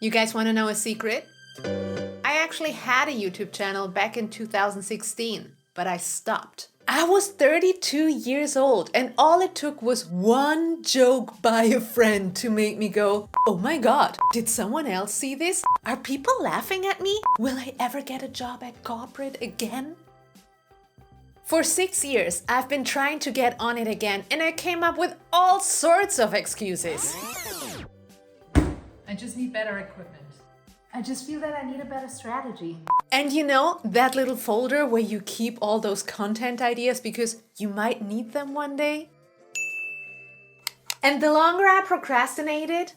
You guys want to know a secret? I actually had a YouTube channel back in 2016, but I stopped. I was 32 years old and all it took was one joke by a friend to make me go, oh my god, did someone else see this? Are people laughing at me? Will I ever get a job at corporate again? For 6 years, I've been trying to get on it again and I came up with all sorts of excuses. I just need better equipment. I just feel that I need a better strategy. And you know, that little folder where you keep all those content ideas because you might need them one day? And the longer I procrastinated,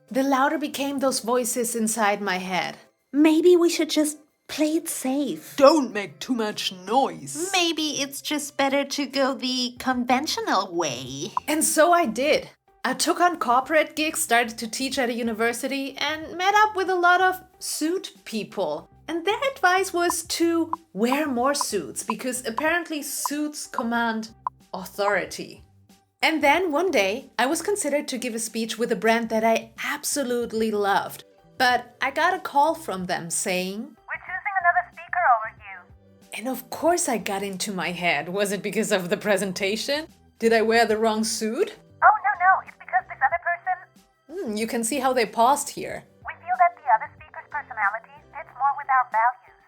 the louder became those voices inside my head. Maybe we should just play it safe. Don't make too much noise. Maybe it's just better to go the conventional way. And so I did. I took on corporate gigs, started to teach at a university, and met up with a lot of suit people. And their advice was to wear more suits because apparently suits command authority. And then one day, I was considered to give a speech with a brand that I absolutely loved. But I got a call from them saying, "We're choosing another speaker over you." And of course I got into my head. Was it because of the presentation? Did I wear the wrong suit? "Oh, no, it's because this other person, You can see how they paused here. we feel that the other speaker's personality fits more with our values."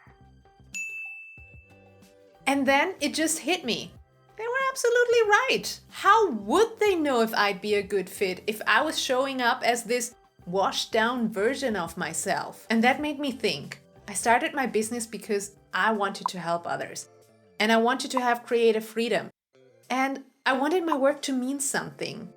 And then it just hit me. They were absolutely right. How would they know if I'd be a good fit if I was showing up as this washed down version of myself? And that made me think. I started my business because I wanted to help others. And I wanted to have creative freedom. And I wanted my work to mean something.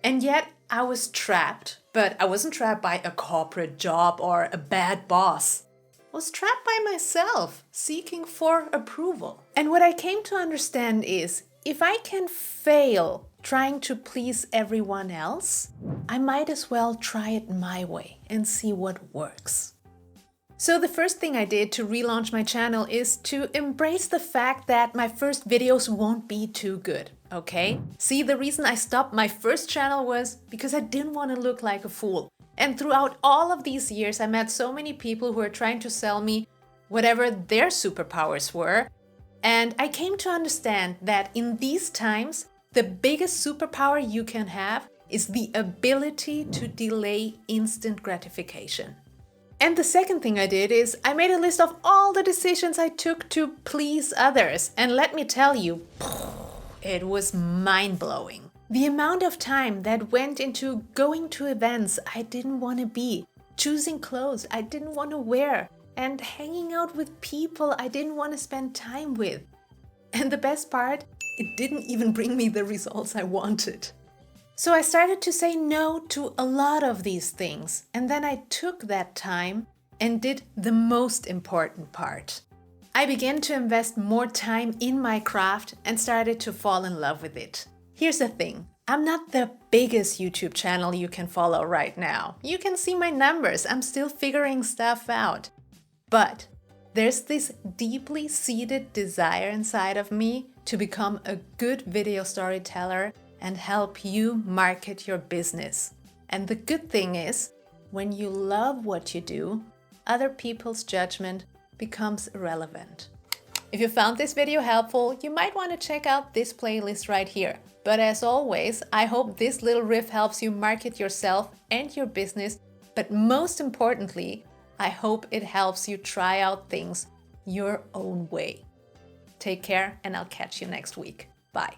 And yet I was trapped. But I wasn't trapped by a corporate job or a bad boss. I was trapped by myself, seeking for approval. And what I came to understand is, if I can fail trying to please everyone else, I might as well try it my way and see what works. So the first thing I did to relaunch my channel is to embrace the fact that my first videos won't be too good, okay? See, the reason I stopped my first channel was because I didn't want to look like a fool. And throughout all of these years, I met so many people who were trying to sell me whatever their superpowers were. And I came to understand that in these times, the biggest superpower you can have is the ability to delay instant gratification. And the second thing I did is I made a list of all the decisions I took to please others. And let me tell you, it was mind-blowing. The amount of time that went into going to events I didn't want to be, choosing clothes I didn't want to wear, and hanging out with people I didn't want to spend time with. And the best part, it didn't even bring me the results I wanted. So I started to say no to a lot of these things, and then I took that time and did the most important part. I began to invest more time in my craft and started to fall in love with it. Here's the thing, I'm not the biggest YouTube channel you can follow right now. You can see my numbers, I'm still figuring stuff out. But there's this deeply seated desire inside of me to become a good video storyteller and help you market your business. And the good thing is, when you love what you do, other people's judgment becomes irrelevant. If you found this video helpful, you might want to check out this playlist right here. But as always, I hope this little riff helps you market yourself and your business, but most importantly, I hope it helps you try out things your own way. Take care, and I'll catch you next week. Bye.